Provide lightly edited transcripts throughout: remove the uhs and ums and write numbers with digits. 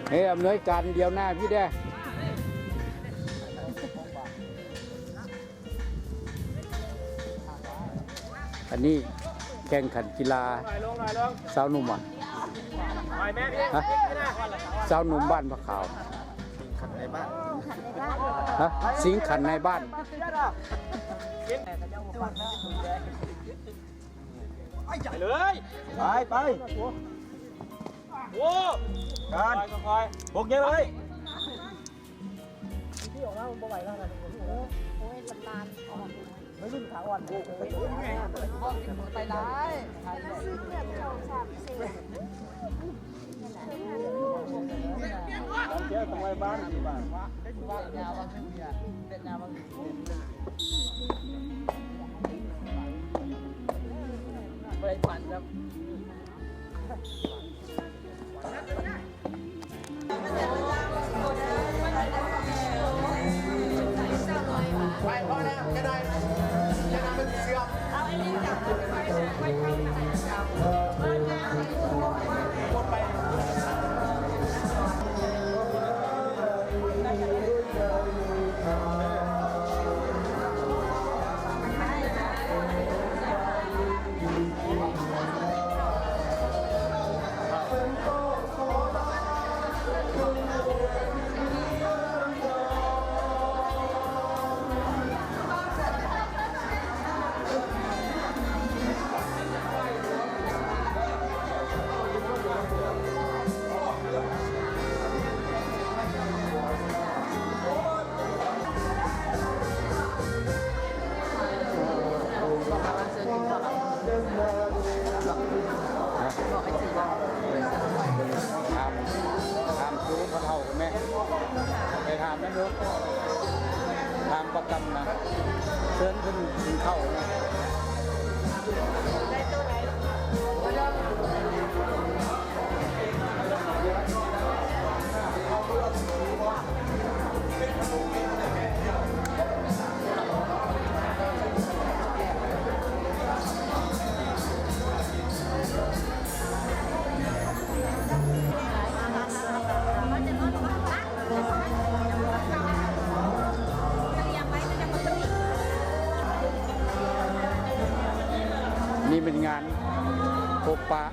เฮ้ยอำนวยการเดียวหน้าพี่ได้อันนี้แข่งขันกีฬาสาวหนุ่มอ่ะฮะสาวหนุ่มบ้านพระขาวฮะสิงขันในบ้านไปเลยไปโอ้การคอยบกเยอะเลยที่ออกมาบ่ไหวแล้วนะโอ้ยลำบากไม่ขึ้นขาอ่อนกูไปร้ายซื้อเกือบ2-3 เซนเจ้าต้องไว้บ้านที่บ้านยาวบางทีเป็นยาวบางไปฝันครับไปพอแล้วจะได้เป็นเสื่อมเอาไอ้นี่จับไปถามดูเขาเท่ากันไหมไปถามนั่นดูถามประกันนะเชิญขึ้นเข้านะนี่เป็นงานพบปะ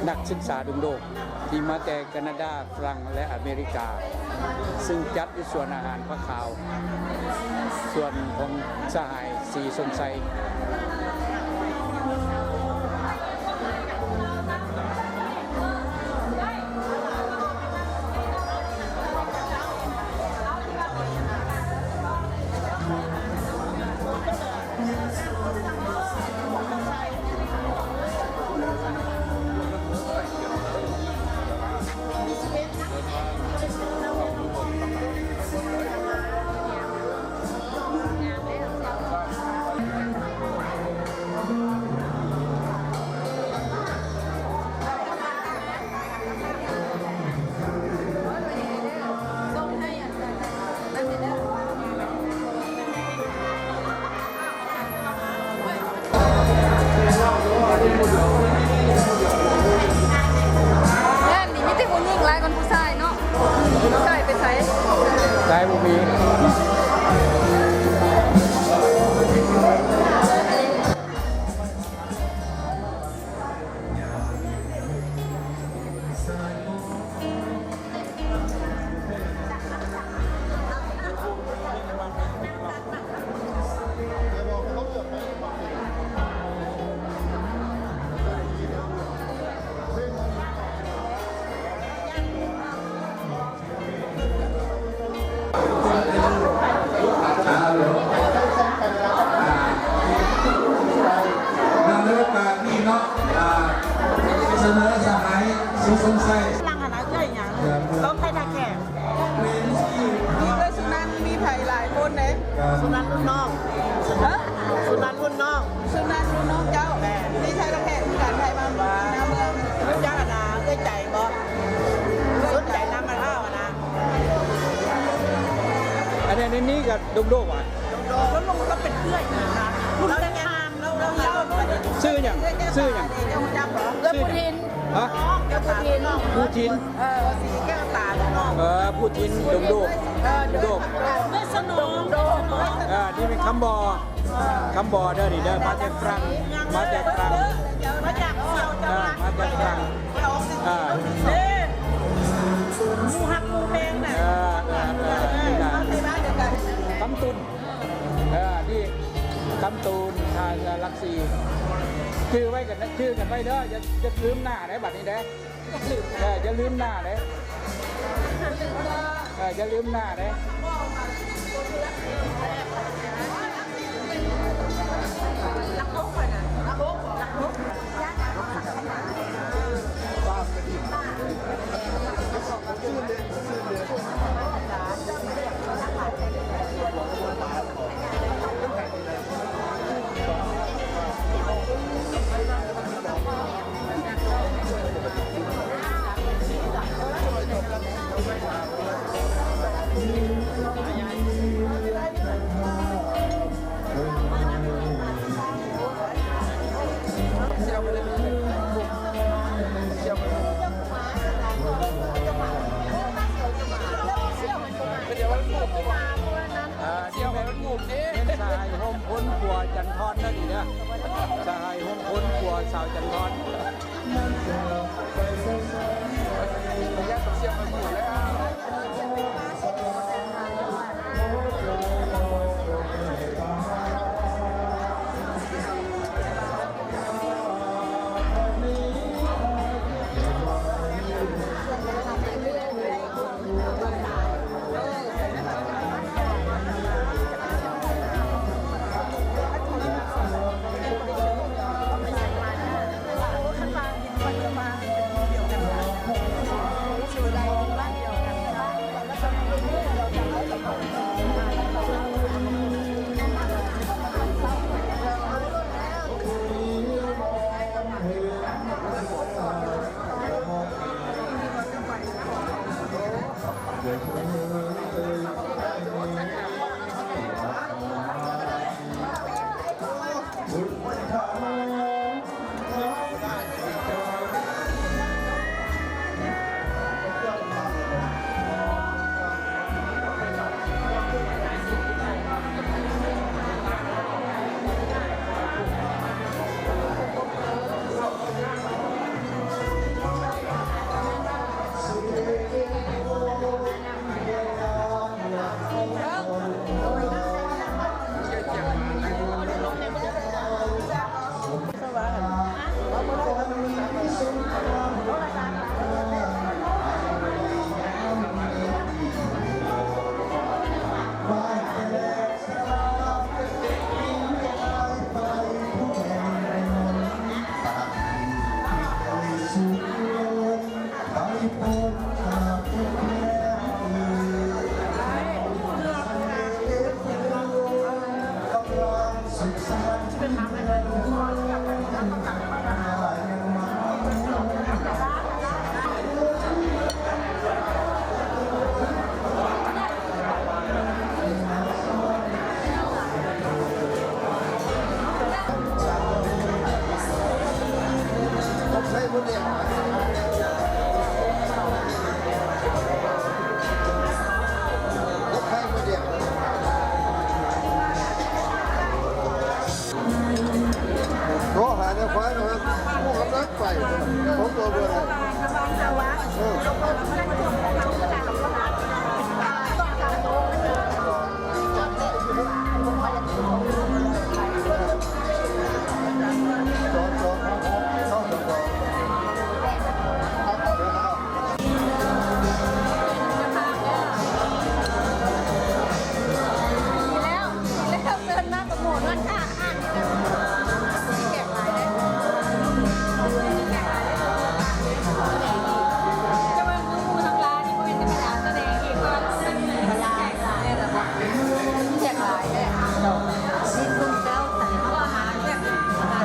นักศึกษาดุงโลกที่มาแต่แคนาดาฝรั่งและอเมริกาซึ่งจัดในส่วนอาหารพระขาวส่วนของสหายสีสมไซได้บุมีเสนอสหายสีสมไซ ลังหาใหญ่ยังเราใครทักแขกมีด้วยสุนันมีไผ่หลายคนเลยสุนันรุ่นน้องสุนันรุ่นน้องสุนันรุ่นน้องเจ้าแม่นี่ใช่ทักแขกที่การไทยมาน้ำเมืองรู้จักกันนะเอ้ยใจบ่สนใจน้ำมันข้าวนะ อันนี้นี่กับดุงโลกอ่ะ แล้วลงก็เป็นเพื่อนนะเราได้งานเราซื้อ อย่างซื้ออย่าง เจ้าจับเหรอ ซื้ออย่างฮะ แก้วตาลูกน้อง ผู้ทิน สีแก้วตาลูกน้อง ผู้ทินดงโดกโดก ไม่สนุกโดน นี่เป็นคำบอเด้อนี่เด้อมาจากฝรั่งมาจากฝรั่ง มาจากเสี่ยวจังหวัด มาจากฝรั่ง เด้หมูหักหมูแพงน่ะ นี่นะ ในบ้านเดียวกัน คำตุนนี่คำตูนทางลักซีชื่อไว้กันนะชื่อกันไว้เด้อจะลืมหน้าได้บัดนี้เด้จะลืมหน้าเด้จะลืมหน้าเด้เป็นสหายโฮมพ้นขัวจันทอนนั่นนี่นะสหายโฮมพ้นขัวสาวจันทอน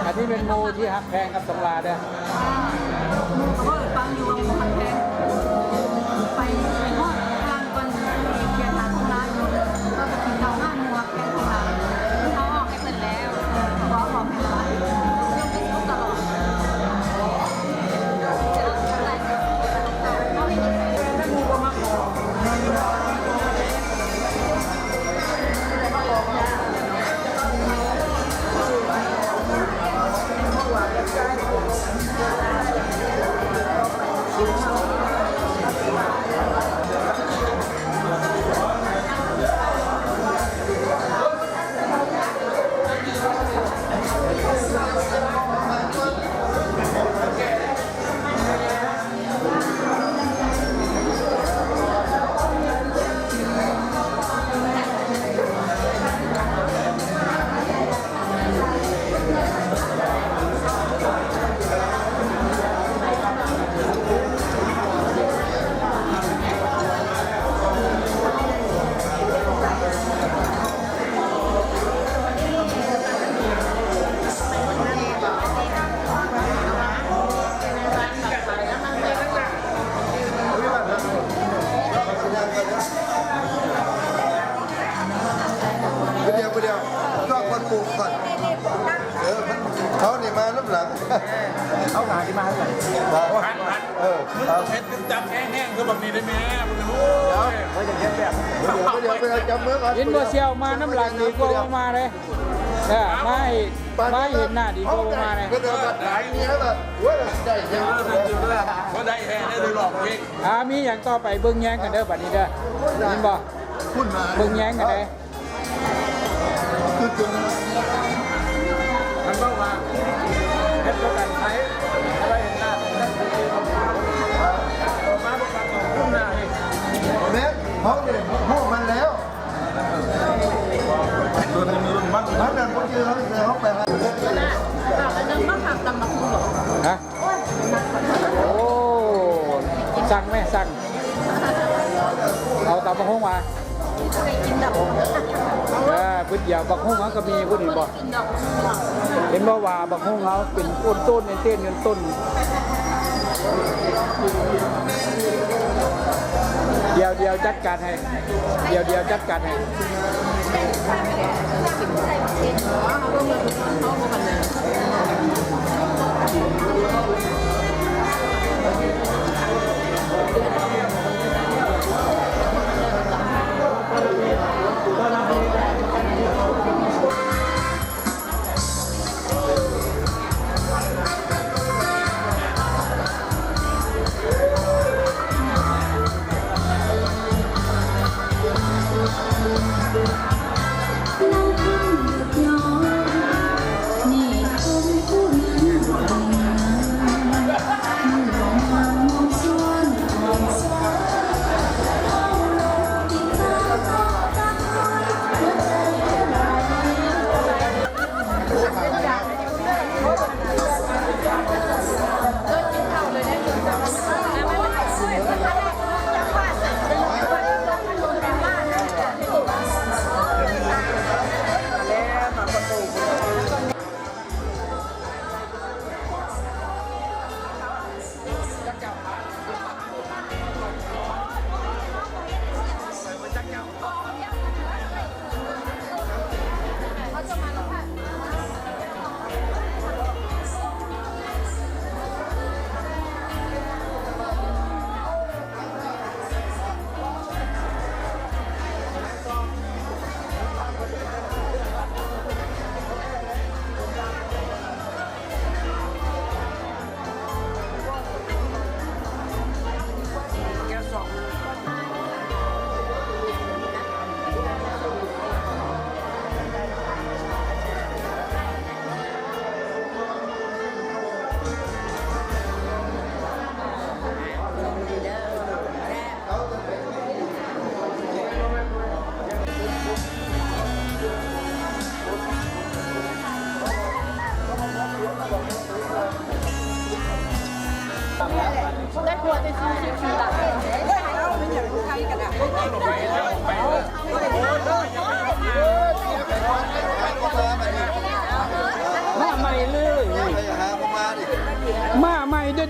อันนี้เป็นงูที่หักแพงกับตำราเด้อ ฟังอยู่ว่ามันแพงไปหอดกลางก่อนเขียนหาของร้านก็จะกินข้าวห้าหมวกแกงของร้านเขาออกให้เสร็จแล้วเขาบอกให้ร้านยกขึ้นเขากลับ เอาหนาที่มาให้ไหนเห็ดจับแห้งๆคือแบบนี้ได้ไหมมึงรู้เขาจะเย็นแบบเดี๋ยวไปจับมือก่อน เห็นบ่เซียวมาน้ำหลังดีกว่ามาเลยไม่เห็นหน้าดีกว่ามาเลย ก็เดินแบบไหนนี้แบบว่าได้แห้งก็ได้แห้งได้ดูหลอกเอง มีอย่างต่อไปเบิ่งแย้งกันเด้อบัดนี้เด้อเห็นบ่ พูดมา เบิ่งแย้งกันเด้อ มันต้องมาเห็ดตัวกันใช้อะไรเห็นหน้ามาบอกกันพูดหน้าเองเม็ดเขาเนี่ยห้องมันแล้วตัวนี้มันมันนั่นพวกยืนเขาไปให้ ฮะโอ้สั่งไหมสั่งเอาตำบักหุ่งมาพุทธเดียวบักหุ่งเขาก็มีพุทธเห็นบ่เห็นบ่ว่าบักหุ่งเขาเป็นต้นเต้นเงินต้นเดียวจัดการให้เดียวจัดการให้ได้ครัวจะซื้อชิวๆละเอาเป็นอย่างไทยกันอ่ะมาใหม่เลยมาใหม่เด้อ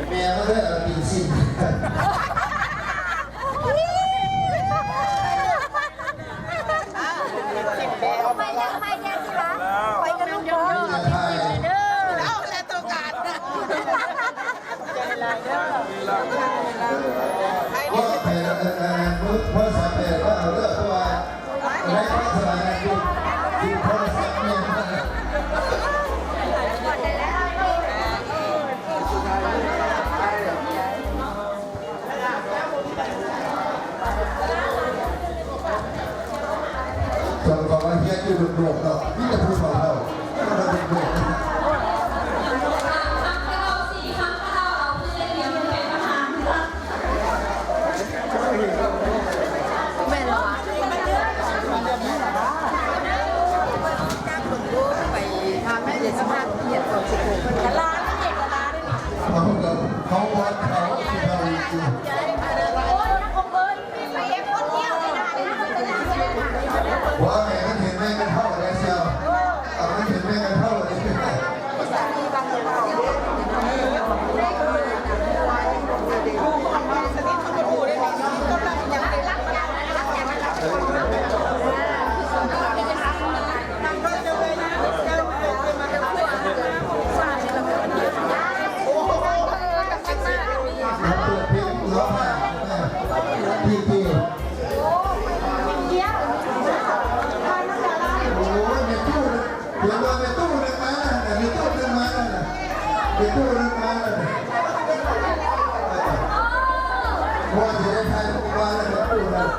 เมียก็ได้ปีสิบ ไปกันลูกบอลเอาแหละตัวการก็ไปเพื่อสังเกตว่าเรื่องตัวและก็สลายที่โทรศัพท์เนี่ยส่วนของเฮียอยู่ดุดุเนาะนี่จะพูดของเราเราดุดุเขาวัดเขาที่เราอยู่ว่าไงมันเห็นแม่กันเท่าอะไรเชียวมันเห็นแม่กันเท่าอะไรเชียว เดี๋ยวตู้นั้นมาเลยว่าจะได้ทายพวกว่าแล้วเดี๋ยวตู้นั้น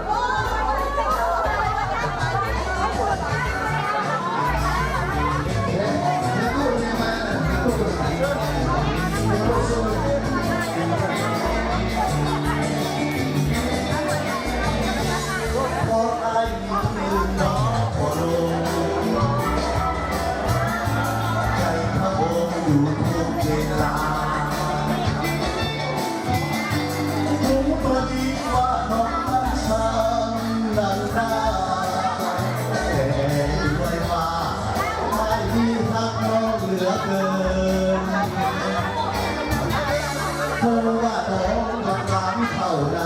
เพราะว่าน้องรักล้างเท่าใด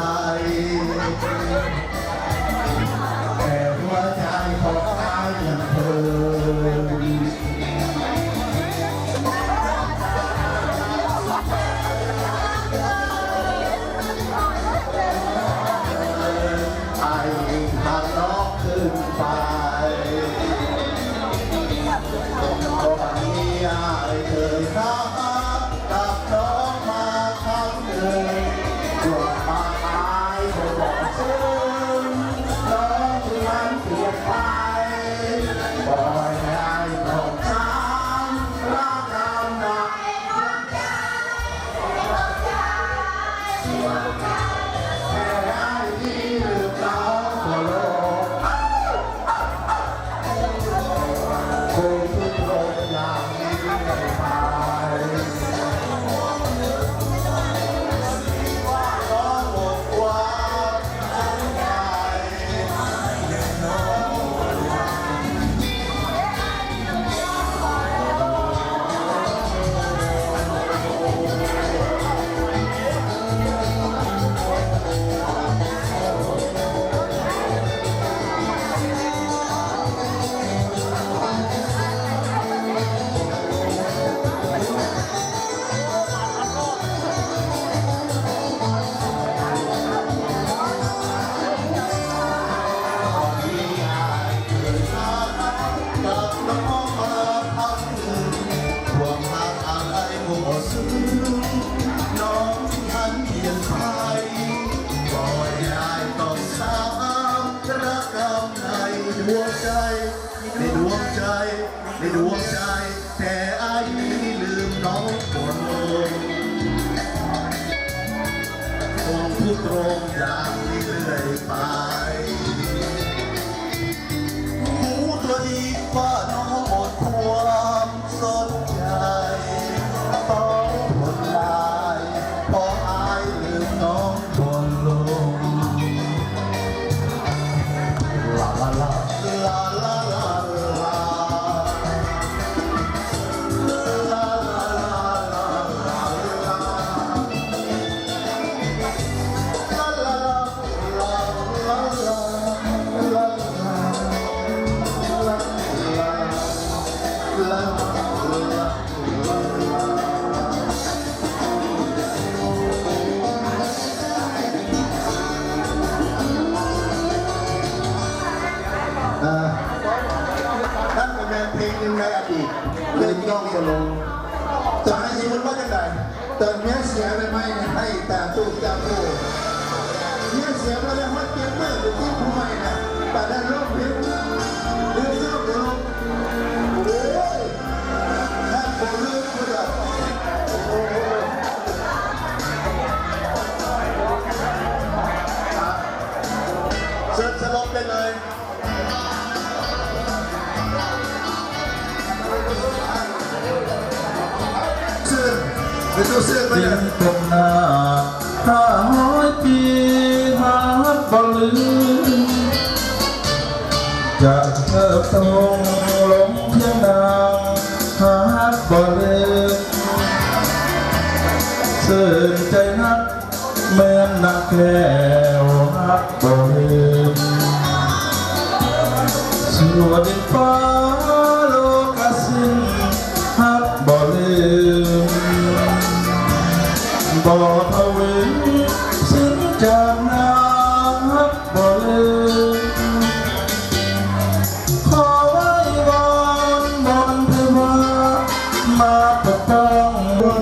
แต่หัวใจของอายยังเธอไอ้ทางน้องขึ้นไปก็มีอายเคยรักกับน้องมาครั้งหนึ่งดวงตาอายก็บอกซึ้งน้องนั้นเปลี่ยนไปปล่อยให้อายต้องช้ำรักเราหนักแต่อายที่ลืมเราทั่วโลกคงทุกคนอย่างนี้ไม่ไปในดวงใจแต่อายนี้ลืมน้องคนลงคงพูดตรงอย่างนี้เรื่อยไปหูตัวดีว่าน้องหมดความสนใจต้องทนลายเพราะอายลืมน้องคนลงลาลาลาลาลาลานั่นเป็นเพลงหนึ่งในอดีตเพลงย่องสโลงจะให้สมมติว่าจะไงแต่เมียเสียไปไหมให้แต่ตู้จำตู้เมียเสียไปแล้วมันเก็บเมื่อหรือที่ผู้ใหม่นะแต่ได้ร้องเพลงเรื่องเจ้าเดียวโอ้ยแค่ผมเลือกก็ได้โอ้โหเสิร์ฟสลบได้เลยเป็นตัวเสื้อไปเลยตรงหน้าถ้าห้อยปีหาบอลลืมจะเทิบตรงลงเพียงนางหาบอลลืมเสื่อใจนักเหมือนนักแก้วฮักบอลลืมสู่ดินฟ้าโลกสิ้นฮักบอลลืมบ่ทวินสิ้นจากน้ำฮักบ่ลืมขอไว้วอนบนเทวามาปกป้องดวง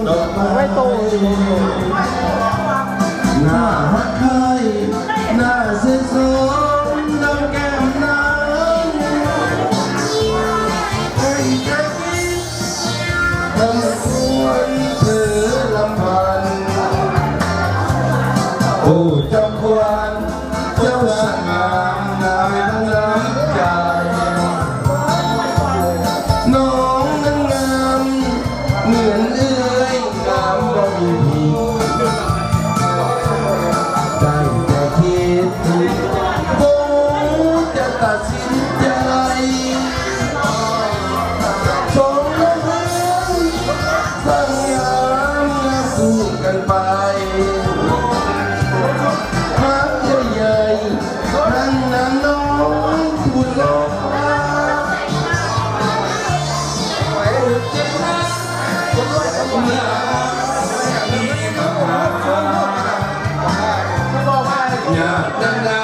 อยากดังนา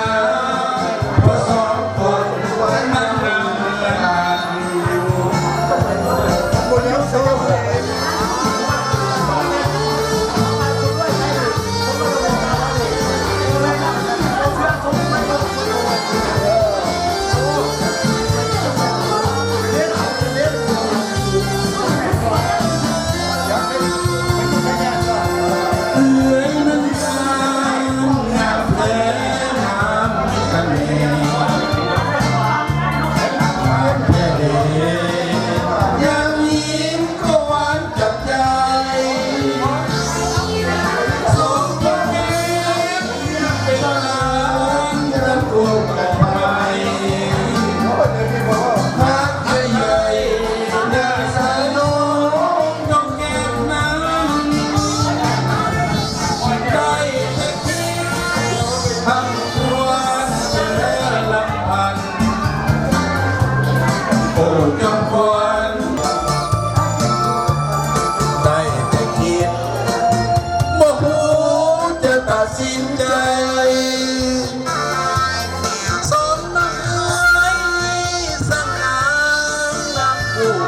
เพราะสองคนมันรักกันบนยุคโซ่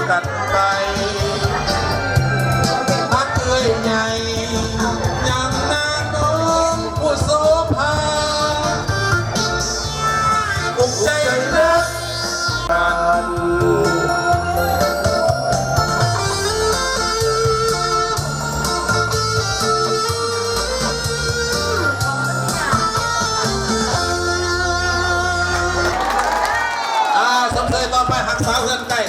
กันไปพักเอ้ยใหญ่ยังนางน้องผู้โสภาอกใจรักกันสำเร็จต่อไปหักสาวเงินไก่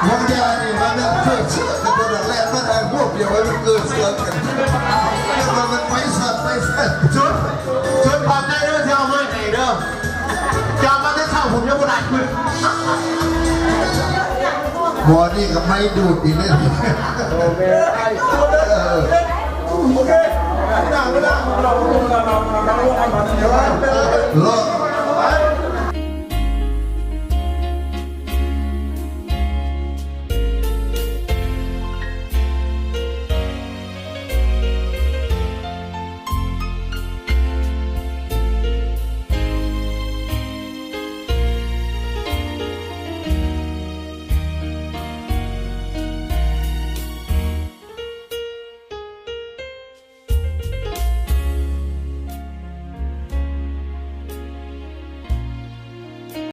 มองยานี่มันเพื่อเชื่อกันตัวแรกมันได้พวกเดียวมันเกิดเสือกันมันไปสัตว์ไปแฟนชุดความได้เรื่องที่เอาไม่ไหนเด้อจะมาได้เท่าผมยังไม่ได้คืนบอดี้กับไม่ดูดอีกเลยโอเคโอเคนั่งก็นั่งเราลอง